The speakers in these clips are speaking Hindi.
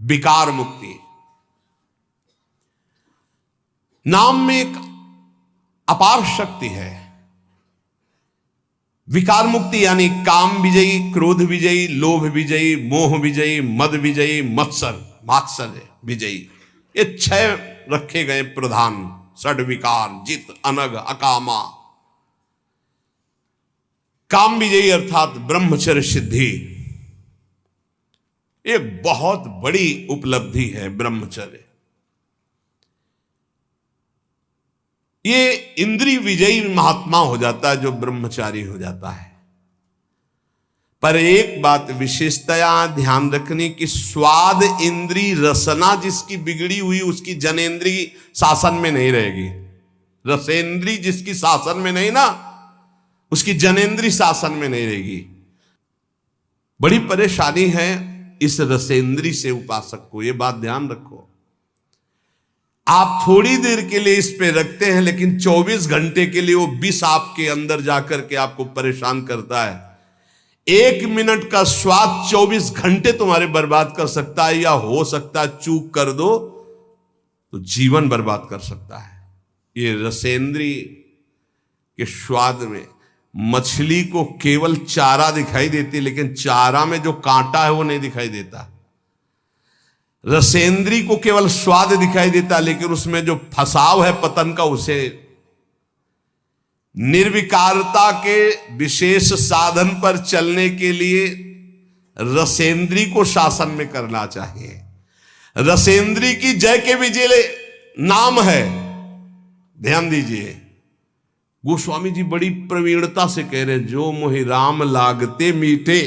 विकार मुक्ति। नाम में एक अपार शक्ति है। विकार मुक्ति यानी काम विजयी, क्रोध विजयी, लोभ विजयी, मोह विजयी, मद विजयी, मात्सर्य विजयी, ये 6 रखे गए प्रधान षड विकार, जित, अनग, अकामा। काम विजयी अर्थात ब्रह्मचर्य सिद्धि, एक बहुत बड़ी उपलब्धि है ब्रह्मचर्य। ये इंद्रिय विजयी महात्मा हो जाता है जो ब्रह्मचारी हो जाता है। पर एक बात विशेषतया ध्यान रखनी कि स्वाद इंद्री रसना जिसकी बिगड़ी हुई उसकी जनेन्द्री शासन में नहीं रहेगी। रसेंद्री जिसकी शासन में नहीं ना, उसकी जनेन्द्री शासन में नहीं रहेगी। बड़ी परेशानी है इस रसेंद्री से उपासक को, ये बात ध्यान रखो। आप थोड़ी देर के लिए इस पे रखते हैं, लेकिन 24 घंटे के लिए वो विष आपके अंदर जाकर के आपको परेशान करता है। 1 मिनट का स्वाद 24 घंटे तुम्हारे बर्बाद कर सकता है, या हो सकता है चूक कर दो तो जीवन बर्बाद कर सकता है। ये रसेंद्री के स्वाद में मछली को केवल चारा दिखाई देती, लेकिन चारा में जो कांटा है वो नहीं दिखाई देता। रसेंद्री को केवल स्वाद दिखाई देता, लेकिन उसमें जो फसाव है पतन का, उसे निर्विकारता के विशेष साधन पर चलने के लिए रसेंद्री को शासन में करना चाहिए। रसेंद्री की जय के विजय नाम है। ध्यान दीजिए, गोस्वामी जी बड़ी प्रवीणता से कह रहे हैं, जो मोहि राम लागते मीठे।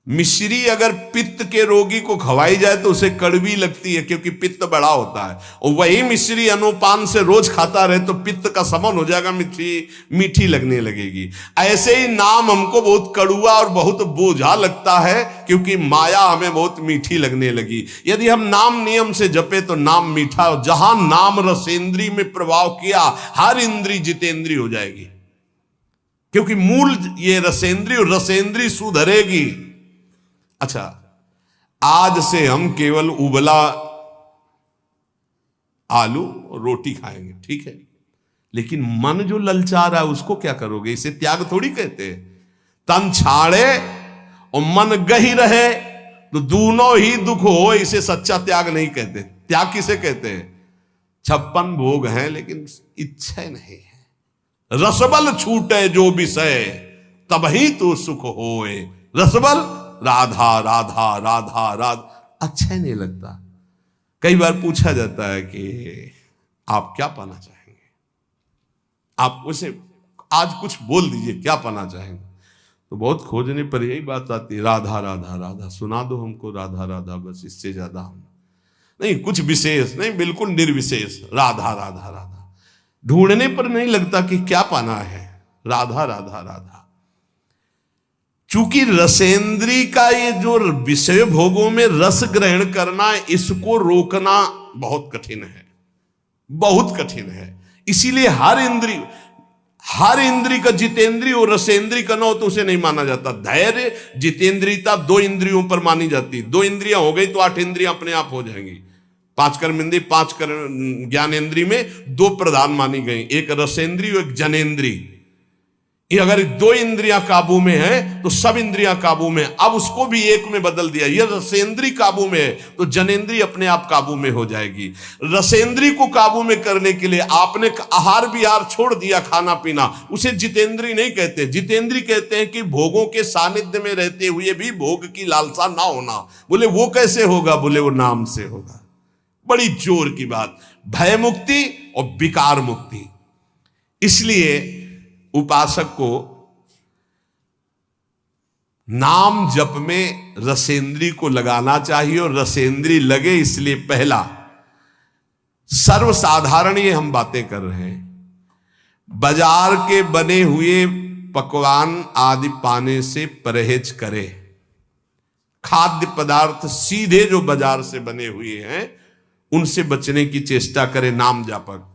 मिश्री अगर पित्त के रोगी को खवाई जाए तो उसे कड़वी लगती है, क्योंकि पित्त बड़ा होता है। और वही मिश्री अनुपान से रोज खाता रहे तो पित्त का समन हो जाएगा, मीठी लगने लगेगी। ऐसे ही नाम हमको बहुत कड़ुआ और बहुत बोझा लगता है, क्योंकि माया हमें बहुत मीठी लगने लगी। यदि हम नाम नियम से जपे तो नाम मीठा हो। जहां नाम रसेंद्री में प्रभाव किया, हर इंद्री जितेंद्री हो जाएगी, क्योंकि मूल ये रसेंद्री और रसेंद्री सुधरेगी। अच्छा, आज से हम केवल उबला आलू और रोटी खाएंगे, ठीक है, लेकिन मन जो ललचा रहा है उसको क्या करोगे? इसे त्याग थोड़ी कहते हैं। तन छाड़े और मन गही रहे तो दोनों ही दुख हो, इसे सच्चा त्याग नहीं कहते। त्याग किसे कहते हैं? 56 भोग हैं लेकिन इच्छा नहीं है। रसबल छूटे जो विषय तभी तो सुख होए। रसबल राधा राधा राधा राधा, अच्छा नहीं लगता। कई बार पूछा जाता है कि आप क्या पाना चाहेंगे, आप उसे आज कुछ बोल दीजिए क्या पाना चाहेंगे, तो बहुत खोजने पर यही बात आती है, राधा राधा राधा, सुना दो हमको राधा राधा, बस इससे ज्यादा हम नहीं, कुछ विशेष नहीं, बिल्कुल निर्विशेष राधा राधा राधा। ढूंढने पर नहीं लगता कि क्या पाना है, राधा राधा राधा। चूंकि रसेंद्री का ये जो विषय भोगों में रस ग्रहण करना, इसको रोकना बहुत कठिन है, बहुत कठिन है। इसीलिए हर इंद्री का जितेंद्री और रसेंद्री का ना हो तो उसे नहीं माना जाता। धैर्य जितेंद्रियता 2 इंद्रियों पर मानी जाती। 2 इंद्रियां हो गई तो 8 इंद्रियां अपने आप हो जाएंगी। 5 कर्मेंद्री, 5 ज्ञानेंद्री में 2 प्रधान मानी गई, एक रसेंद्री और एक जनेन्द्री। ये अगर 2 इंद्रियां काबू में है तो सब इंद्रियां काबू में। अब उसको भी एक में बदल दिया, ये रसेंद्री काबू में है तो जनेन्द्री अपने आप काबू में हो जाएगी। रसेंद्री को काबू में करने के लिए आपने आहार विहार छोड़ दिया, खाना पीना, उसे जितेंद्री नहीं कहते। जितेंद्री कहते हैं कि भोगों के सानिध्य में रहते हुए भी भोग की लालसा ना होना। बोले वो कैसे होगा? बोले वो नाम से होगा। बड़ी जोर की बात, भय मुक्ति और विकार मुक्ति। इसलिए उपासक को नाम जप में रसेंद्री को लगाना चाहिए, और रसेंद्री लगे इसलिए पहला सर्वसाधारण ये हम बातें कर रहे हैं, बाजार के बने हुए पकवान आदि पाने से परहेज करे। खाद्य पदार्थ सीधे जो बाजार से बने हुए हैं उनसे बचने की चेष्टा करे नाम जापक।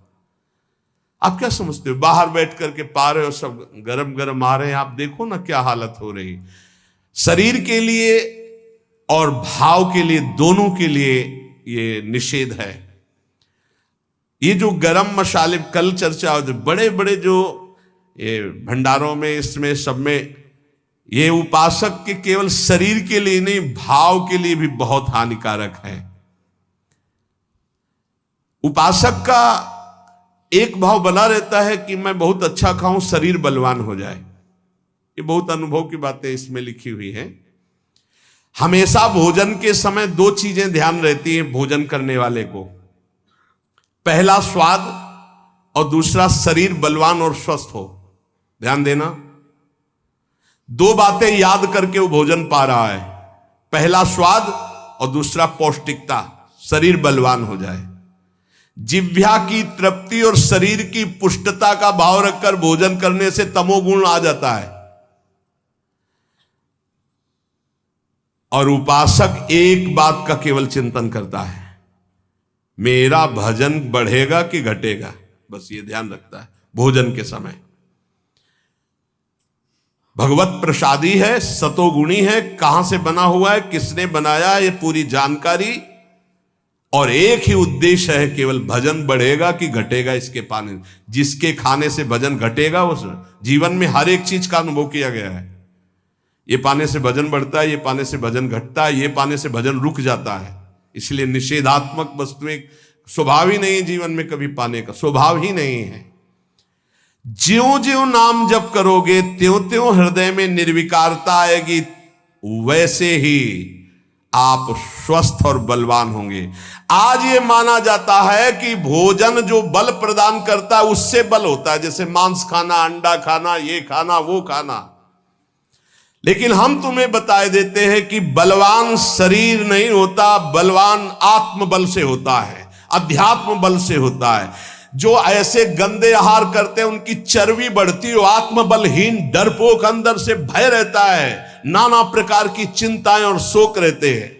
आप क्या समझते हो? बाहर बैठ करके पा रहे हो, सब गरम गरम आ रहे हैं, आप देखो ना क्या हालत हो रही। शरीर के लिए और भाव के लिए, दोनों के लिए ये निषेध है। ये जो गरम मसाले कल चर्चा होती, बड़े बड़े जो ये भंडारों में, इसमें सब में, ये उपासक के केवल शरीर के लिए नहीं, भाव के लिए भी बहुत हानिकारक है। उपासक का एक भाव बना रहता है कि मैं बहुत अच्छा खाऊं, शरीर बलवान हो जाए। ये बहुत अनुभव की बातें इसमें लिखी हुई हैं। हमेशा भोजन के समय दो चीजें ध्यान रहती हैं भोजन करने वाले को, पहला स्वाद और दूसरा शरीर बलवान और स्वस्थ हो। ध्यान देना, दो बातें याद करके वो भोजन पा रहा है, पहला स्वाद और दूसरा पौष्टिकता, शरीर बलवान हो जाए। जिह्वा की तृप्ति और शरीर की पुष्टता का भाव रखकर भोजन करने से तमोगुण आ जाता है। और उपासक एक बात का केवल चिंतन करता है, मेरा भजन बढ़ेगा कि घटेगा, बस ये ध्यान रखता है भोजन के समय। भगवत प्रसादी है, सतोगुणी है, कहां से बना हुआ है, किसने बनाया, ये पूरी जानकारी, और एक ही उद्देश्य है, केवल भजन बढ़ेगा कि घटेगा इसके पाने। जिसके खाने से भजन घटेगा, उस जीवन में हर एक चीज का अनुभव किया गया है। ये पाने से भजन बढ़ता है, ये पाने से भजन घटता है, ये पाने से भजन रुक जाता है। इसलिए निषेधात्मक वस्तुएं स्वभाव ही नहीं है जीवन में, कभी पाने का स्वभाव ही नहीं है। ज्यों ज्यों नाम जप करोगे त्यों त्यों हृदय में निर्विकारता आएगी, वैसे ही आप स्वस्थ और बलवान होंगे। आज ये माना जाता है कि भोजन जो बल प्रदान करता है उससे बल होता है, जैसे मांस खाना, अंडा खाना, ये खाना, वो खाना। लेकिन हम तुम्हें बताए देते हैं कि बलवान शरीर नहीं होता, बलवान आत्मबल से होता है, अध्यात्म बल से होता है। जो ऐसे गंदे आहार करते हैं उनकी चर्बी बढ़ती है, आत्मबलहीन, डरपोक, अंदर से भय रहता है, नाना प्रकार की चिंताएं और शोक रहते हैं।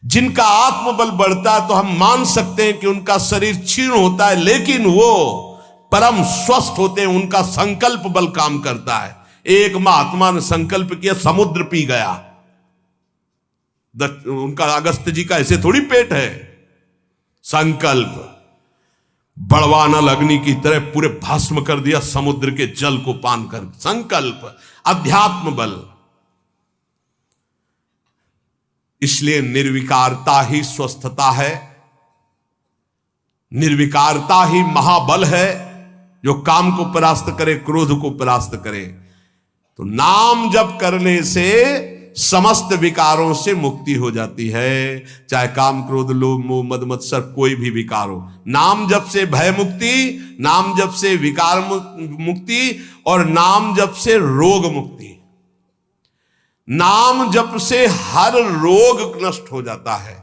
जिनका आत्मबल बढ़ता है तो हम मान सकते हैं कि उनका शरीर क्षीण होता है, लेकिन वो परम स्वस्थ होते हैं, उनका संकल्प बल काम करता है। एक महात्मा ने संकल्प किया, समुद्र पी गया। उनका अगस्त्य जी का ऐसे थोड़ी पेट है। संकल्प बड़वानल अग्नि की तरह पूरे भस्म कर दिया समुद्र के जल को पान कर। संकल्प, अध्यात्म बल। इसलिए निर्विकारता ही स्वस्थता है, निर्विकारता ही महाबल है, जो काम को परास्त करे, क्रोध को परास्त करे। तो नाम जप करने से समस्त विकारों से मुक्ति हो जाती है, चाहे काम, क्रोध, लोभ, मोह, मद, मत्सर, कोई भी विकार हो। नाम जप से भय मुक्ति, नाम जप से विकार मुक्ति, और नाम जप से रोग मुक्ति। नाम जप से हर रोग नष्ट हो जाता है।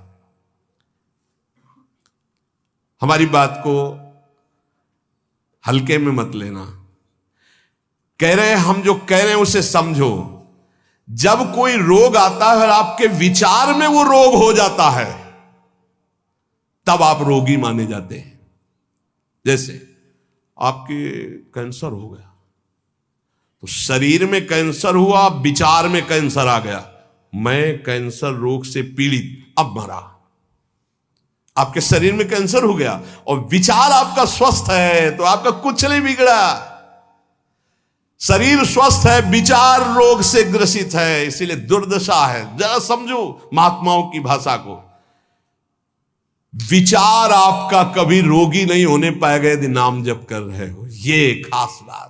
हमारी बात को हल्के में मत लेना। कह रहे हैं, हम जो कह रहे हैं उसे समझो। जब कोई रोग आता है और आपके विचार में वो रोग हो जाता है, तब आप रोगी माने जाते हैं। जैसे आपके कैंसर हो गया, तो शरीर में कैंसर हुआ, विचार में कैंसर आ गया, मैं कैंसर रोग से पीड़ित, अब मरा। आपके शरीर में कैंसर हो गया और विचार आपका स्वस्थ है, तो आपका कुछ नहीं बिगड़ा। शरीर स्वस्थ है, विचार रोग से ग्रसित है, इसीलिए दुर्दशा है। जरा समझो महात्माओं की भाषा को। विचार आपका कभी रोगी नहीं होने पाएगा यदि नाम जप कर रहे हो, ये खास बात।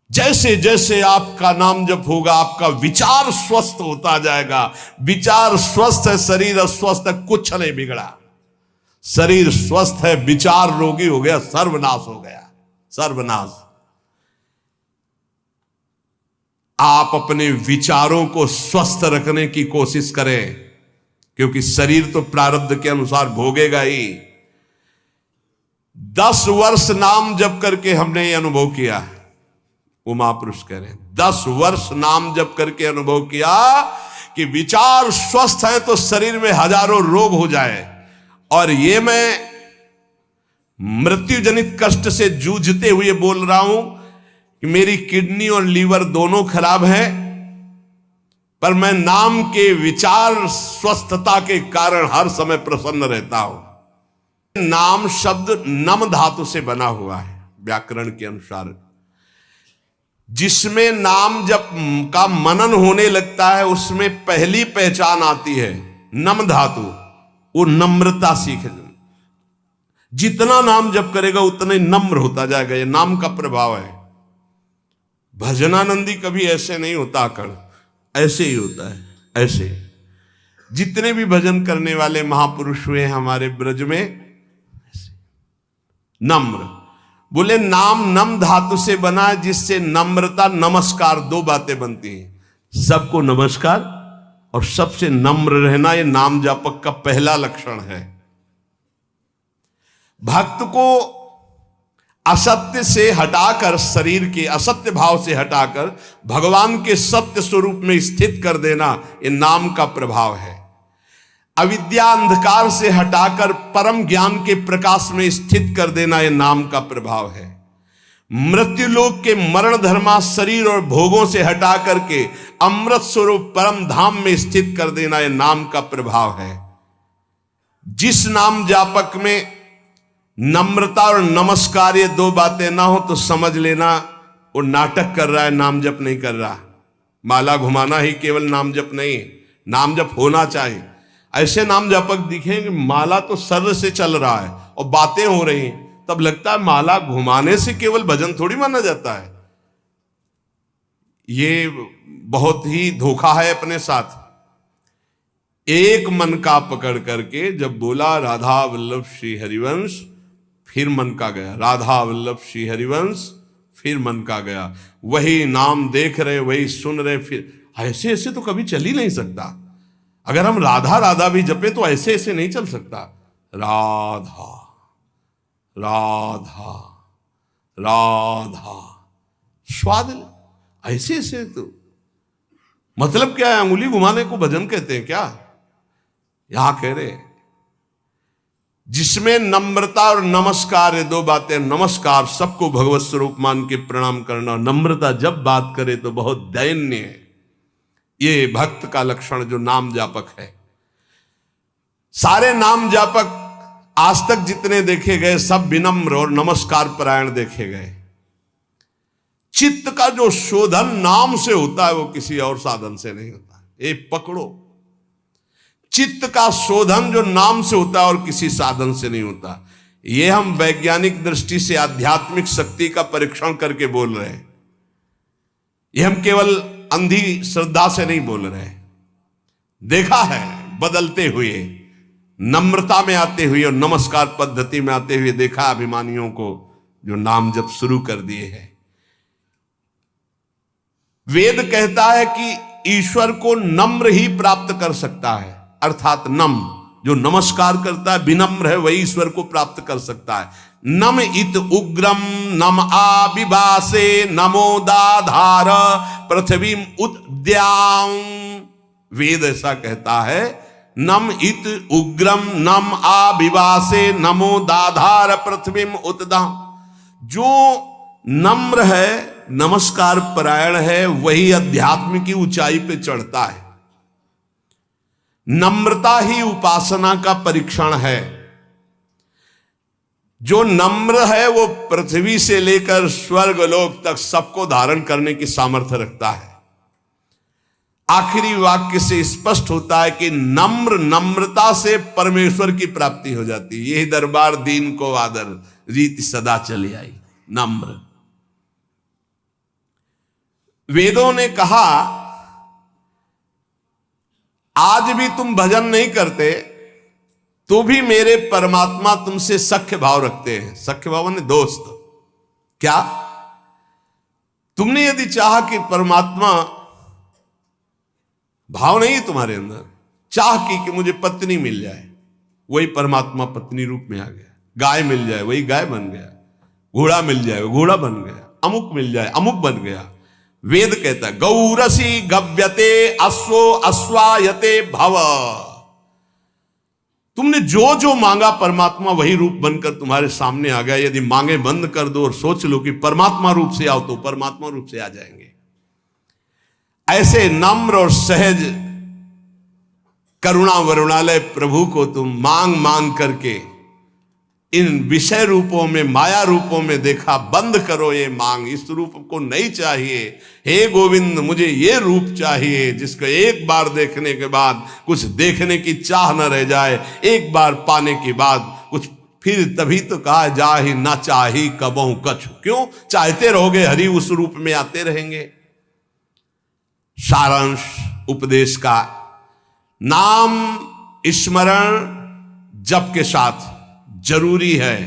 जैसे जैसे आपका नाम जप होगा, आपका विचार स्वस्थ होता जाएगा। विचार स्वस्थ है, शरीर अस्वस्थ है, कुछ नहीं बिगड़ा। शरीर स्वस्थ है, विचार रोगी हो गया, सर्वनाश हो गया, सर्वनाश। आप अपने विचारों को स्वस्थ रखने की कोशिश करें, क्योंकि शरीर तो प्रारब्ध के अनुसार भोगेगा ही। 10 वर्ष नाम जप करके हमने ये अनुभव किया। वो महापुरुष कह रहे हैं, 10 वर्ष नाम जप करके अनुभव किया कि विचार स्वस्थ है तो शरीर में हजारों रोग हो जाए। और ये मैं मृत्यु जनित कष्ट से जूझते हुए बोल रहा हूं कि मेरी किडनी और लीवर दोनों खराब है, पर मैं नाम के विचार स्वस्थता के कारण हर समय प्रसन्न रहता हूं। नाम शब्द नम धातु से बना हुआ है व्याकरण के अनुसार। जिसमें नाम जप का मनन होने लगता है उसमें पहली पहचान आती है नम धातु, वो नम्रता सीखे। जितना नाम जप करेगा उतना ही नम्र होता जाएगा, ये नाम का प्रभाव है। भजनानंदी कभी ऐसे नहीं होता आकड़, ऐसे ही होता है, ऐसे। जितने भी भजन करने वाले महापुरुष हुए हमारे ब्रज में, नम्र। बोले नाम नम धातु से बना है, जिससे नम्रता नमस्कार दो बातें बनती हैं। सबको नमस्कार और सबसे नम्र रहना, यह नाम जापक का पहला लक्षण है। भक्त को असत्य से हटाकर, शरीर के असत्य भाव से हटाकर भगवान के सत्य स्वरूप में स्थित कर देना, यह नाम का प्रभाव है। अविद्या अंधकार से हटाकर परम ज्ञान के प्रकाश में स्थित कर देना, यह नाम का प्रभाव है। मृत्युलोक के मरण धर्मा शरीर और भोगों से हटा करके अमृत स्वरूप परम धाम में स्थित कर देना, यह नाम का प्रभाव है। जिस नाम जापक में नम्रता और नमस्कार ये दो बातें ना हो तो समझ लेना वो नाटक कर रहा है, नाम जप नहीं कर रहा। माला घुमाना ही केवल नाम जप नहीं, नाम जप होना चाहिए। ऐसे नाम जापक दिखेंगे माला तो सर से चल रहा है और बातें हो रही हैं, तब लगता है माला घुमाने से केवल भजन थोड़ी माना जाता है। ये बहुत ही धोखा है अपने साथ। एक मन का पकड़ करके जब बोला राधा वल्लभ श्री हरिवंश, फिर मन का गया, राधा वल्लभ श्री हरिवंश, फिर मन का गया। वही नाम देख रहे, वही सुन रहे, फिर ऐसे ऐसे तो कभी चल ही नहीं सकता। अगर हम राधा राधा भी जपे तो ऐसे ऐसे नहीं चल सकता। राधा राधा राधा स्वाद ऐसे ऐसे तो मतलब क्या है? अंगुली घुमाने को भजन कहते हैं क्या? यहां कह रहे जिसमें नम्रता और नमस्कार ये दो बातें। नमस्कार सबको भगवत स्वरूप मान के प्रणाम करना, नम्रता जब बात करे तो बहुत दैन्य है। ये भक्त का लक्षण जो नाम जापक है। सारे नाम जापक आज तक जितने देखे गए सब विनम्र और नमस्कार परायण देखे गए। चित्त का जो शोधन नाम से होता है वो किसी और साधन से नहीं होता। ये पकड़ो, चित्त का शोधन जो नाम से होता है और किसी साधन से नहीं होता। ये हम वैज्ञानिक दृष्टि से आध्यात्मिक शक्ति का परीक्षण करके बोल रहे हैं। ये हम केवल अंधी श्रद्धा से नहीं बोल रहे, देखा है बदलते हुए, नम्रता में आते हुए और नमस्कार पद्धति में आते हुए देखा अभिमानियों को जो नाम जब शुरू कर दिए हैं। वेद कहता है कि ईश्वर को नम्र ही प्राप्त कर सकता है, अर्थात नम जो नमस्कार करता है, विनम्र है, वही ईश्वर को प्राप्त कर सकता है। नम इत उग्रम नम आविभासे नमो दाधार पृथ्वी उद्याम। वेद ऐसा कहता है, नम इत उग्रम नम आविभासे नमो दाधार पृथ्वी उद्याम। जो नम्र है, नमस्कार परायण है, वही अध्यात्म की ऊंचाई पे चढ़ता है। नम्रता ही उपासना का परीक्षण है। जो नम्र है वो पृथ्वी से लेकर स्वर्ग लोक तक सबको धारण करने की सामर्थ्य रखता है। आखिरी वाक्य से स्पष्ट होता है कि नम्रता से परमेश्वर की प्राप्ति हो जाती है। यही दरबार दीन को आदर रीति सदा चली आई। नम्र वेदों ने कहा आज भी तुम भजन नहीं करते तो भी मेरे परमात्मा तुमसे सख्य भाव रखते हैं। सख्य भाव ने दोस्त। क्या तुमने यदि चाहा कि परमात्मा भाव नहीं है तुम्हारे अंदर, चाह की कि मुझे पत्नी मिल जाए, वही परमात्मा पत्नी रूप में आ गया। गाय मिल जाए, वही गाय बन गया। घोड़ा मिल जाए, घोड़ा बन गया। अमुक मिल जाए, अमुक बन गया। वेद कहता है गौरसी गव्यते अश्वो अश्वायते भव। तुमने जो जो मांगा परमात्मा वही रूप बनकर तुम्हारे सामने आ गया। यदि मांगे बंद कर दो और सोच लो कि परमात्मा रूप से आओ तो परमात्मा रूप से आ जाएंगे। ऐसे नम्र और सहज करुणा वरुणालय प्रभु को तुम मांग मांग करके इन विषय रूपों में, माया रूपों में देखा। बंद करो ये मांग, इस रूप को नहीं चाहिए। हे गोविंद, मुझे ये रूप चाहिए जिसको एक बार देखने के बाद कुछ देखने की चाह न रह जाए, एक बार पाने के बाद कुछ फिर तभी तो कहा जा ही ना चाही कबहू कछु। क्यों चाहते रहोगे, हरि उस रूप में आते रहेंगे। सारांश उपदेश का, नाम स्मरण जप के साथ जरूरी है।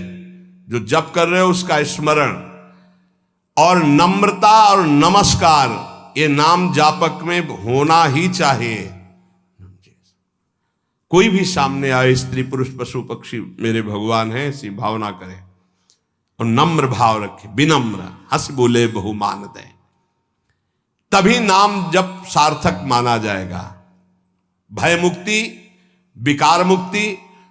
जो जप कर रहे हो उसका स्मरण और नम्रता और नमस्कार, ये नाम जापक में होना ही चाहिए। कोई भी सामने आए, स्त्री पुरुष पशु पक्षी मेरे भगवान है, ऐसी भावना करे और नम्र भाव रखे, विनम्र, हंस बोले बहु मान दे, तभी नाम जप सार्थक माना जाएगा। भय मुक्ति, विकार मुक्ति,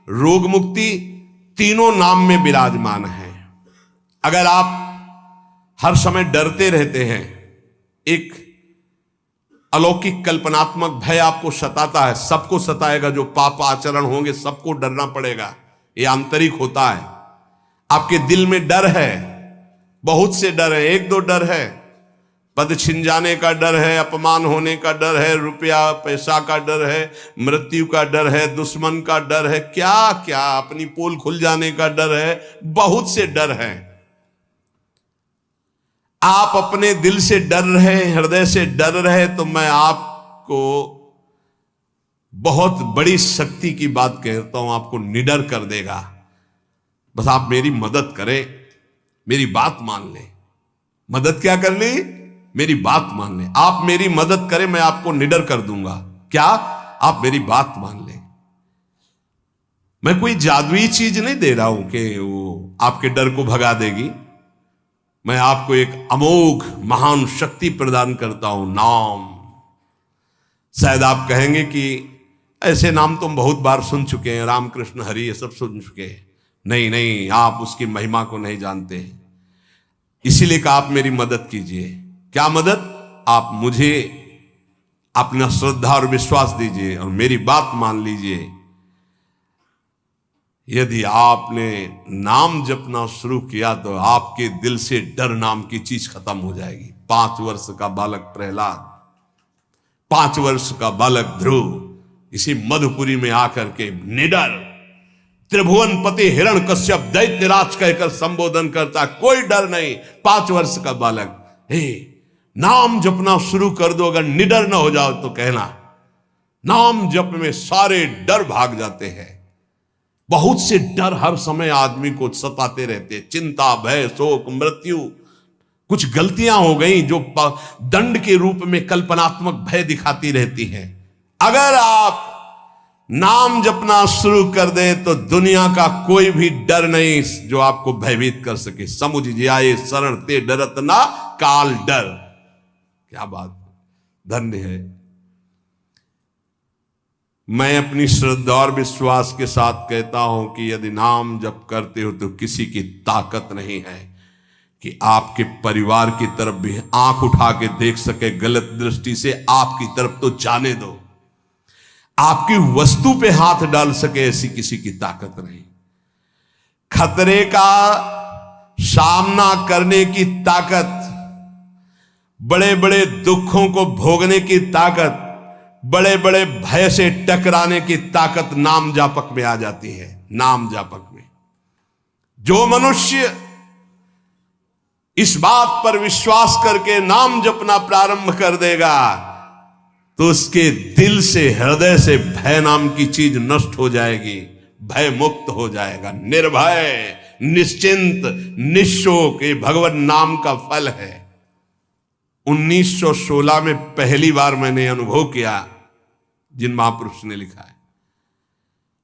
रोग मुक्ति तीनों नाम में विराजमान है। अगर आप हर समय डरते रहते हैं, एक अलौकिक कल्पनात्मक भय आपको सताता है, सबको सताएगा, जो पाप आचरण होंगे सबको डरना पड़ेगा, ये आंतरिक होता है। आपके दिल में डर है, बहुत से डर है, एक दो डर है, पद छिन जाने का डर है, अपमान होने का डर है, रुपया पैसा का डर है, मृत्यु का डर है, दुश्मन का डर है, क्या क्या, अपनी पोल खुल जाने का डर है, बहुत से डर हैं। आप अपने दिल से डर रहे, हृदय से डर रहे, तो मैं आपको बहुत बड़ी शक्ति की बात कहता हूं, आपको निडर कर देगा। बस आप मेरी मदद करें, मेरी बात मान लें। मदद क्या कर ली? मेरी बात मान लें। आप मेरी मदद करें, मैं आपको निडर कर दूंगा। क्या? आप मेरी बात मान लें। मैं कोई जादुई चीज नहीं दे रहा हूं कि वो आपके डर को भगा देगी। मैं आपको एक अमोघ महान शक्ति प्रदान करता हूं, नाम। शायद आप कहेंगे कि ऐसे नाम तुम बहुत बार सुन चुके हैं, राम कृष्ण हरि ये सब सुन चुके हैं। नहीं नहीं, आप उसकी महिमा को नहीं जानते, इसीलिए कहा आप मेरी मदद कीजिए। क्या मदद? आप मुझे अपना श्रद्धा और विश्वास दीजिए और मेरी बात मान लीजिए। यदि आपने नाम जपना शुरू किया तो आपके दिल से डर नाम की चीज खत्म हो जाएगी। 5 वर्ष का बालक प्रहलाद, 5 वर्ष का बालक ध्रुव इसी मधुपुरी में आकर के निडर त्रिभुवन पति हिरण कश्यप दैत्यराज कहकर संबोधन करता, कोई डर नहीं। 5 वर्ष का बालक, हे नाम जपना शुरू कर दो, अगर निडर ना हो जाओ तो कहना। नाम जप में सारे डर भाग जाते हैं। बहुत से डर हर समय आदमी को सताते रहते, चिंता, भय, शोक, मृत्यु। कुछ गलतियां हो गई जो दंड के रूप में कल्पनात्मक भय दिखाती रहती हैं। अगर आप नाम जपना शुरू कर दे तो दुनिया का कोई भी डर नहीं जो आपको भयभीत कर सके। समुझ जाए शरण ते डरत ना काल डर। क्या बात, धन्य है। मैं अपनी श्रद्धा और विश्वास के साथ कहता हूं कि यदि नाम जप करते हो तो किसी की ताकत नहीं है कि आपके परिवार की तरफ भी आंख उठा के देख सके गलत दृष्टि से। आपकी तरफ तो जाने दो, आपकी वस्तु पे हाथ डाल सके, ऐसी किसी की ताकत नहीं। खतरे का सामना करने की ताकत, बड़े बड़े दुखों को भोगने की ताकत, बड़े बड़े भय से टकराने की ताकत नाम जापक में आ जाती है। नाम जापक में जो मनुष्य इस बात पर विश्वास करके नाम जपना प्रारंभ कर देगा तो उसके दिल से, हृदय से भय नाम की चीज नष्ट हो जाएगी, भय मुक्त हो जाएगा, निर्भय, निश्चिंत, निशोक। ये भगवान नाम का फल है। 1916 में पहली बार मैंने अनुभव किया, जिन महापुरुष ने लिखा है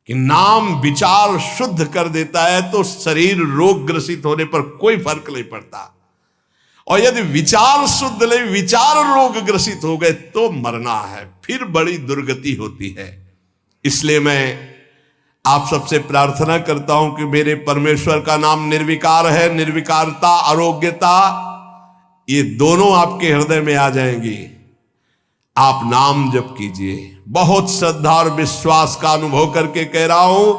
कि नाम विचार शुद्ध कर देता है तो शरीर रोग ग्रसित होने पर कोई फर्क नहीं पड़ता, और यदि विचार शुद्ध नहीं, विचार रोग ग्रसित हो गए तो मरना है, फिर बड़ी दुर्गति होती है। इसलिए मैं आप सबसे प्रार्थना करता हूं कि मेरे परमेश्वर का नाम निर्विकार है। निर्विकारता, आरोग्यता, ये दोनों आपके हृदय में आ जाएंगी। आप नाम जप कीजिए। बहुत श्रद्धा और विश्वास का अनुभव करके कह रहा हूं,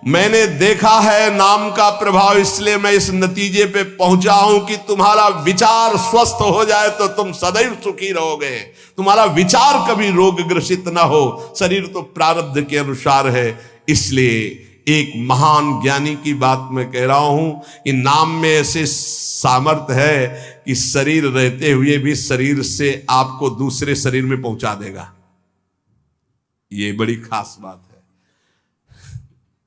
मैंने देखा है नाम का प्रभाव, इसलिए मैं इस नतीजे पे पहुंचा हूं कि तुम्हारा विचार स्वस्थ हो जाए तो तुम सदैव सुखी रहोगे। तुम्हारा विचार कभी रोग ग्रसित ना हो। शरीर तो प्रारब्ध के अनुसार है। इसलिए एक महान ज्ञानी की बात मैं कह रहा हूं कि नाम में ऐसे सामर्थ्य है कि शरीर रहते हुए भी शरीर से आपको दूसरे शरीर में पहुंचा देगा। ये बड़ी खास बात है।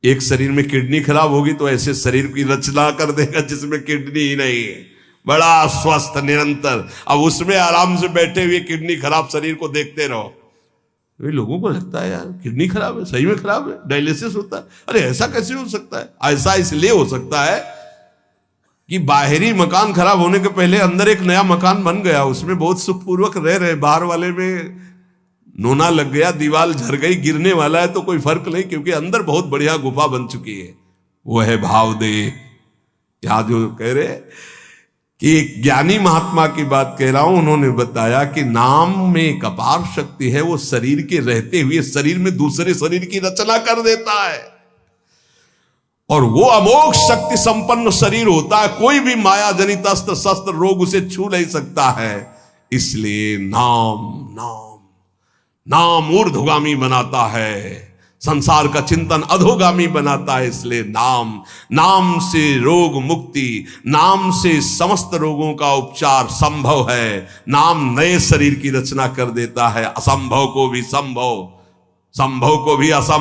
एक शरीर में किडनी खराब होगी तो ऐसे शरीर की रचना कर देगा जिसमें किडनी ही नहीं है, बड़ा स्वस्थ निरंतर। अब उसमें आराम से बैठे हुए किडनी खराब शरीर को देखते रहो। ये लोगों को लगता है यार किडनी खराब है, सही में खराब है, डायलिसिस होता है। अरे ऐसा कैसे हो सकता है? ऐसा इसलिए हो सकता है कि बाहरी मकान खराब होने के पहले अंदर एक नया मकान बन गया, उसमें बहुत सुखपूर्वक रह रहे। बाहर वाले में नोना लग गया, दीवार झर गई, गिरने वाला है तो कोई फर्क नहीं, क्योंकि अंदर बहुत बढ़िया गुफा बन चुकी है। वो है भाव दे। यहां जो कह रहे कि एक ज्ञानी महात्मा की बात कह रहा हूं, उन्होंने बताया कि नाम में एक अपार शक्ति है, वो शरीर के रहते हुए शरीर में दूसरे शरीर की रचना कर देता है और वो अमोघ शक्ति संपन्न शरीर होता है। कोई भी माया जनित अस्त्र शस्त्र रोग उसे छू नहीं सकता है। इसलिए नाम नाम नाम ऊर्ध्वगामी बनाता है, संसार का चिंतन अधोगामी बनाता है। इसलिए नाम, नाम से रोग मुक्ति, नाम से समस्त रोगों का उपचार संभव है। नाम नए शरीर की रचना कर देता है, असंभव को भी संभव, संभव को भी असंभव।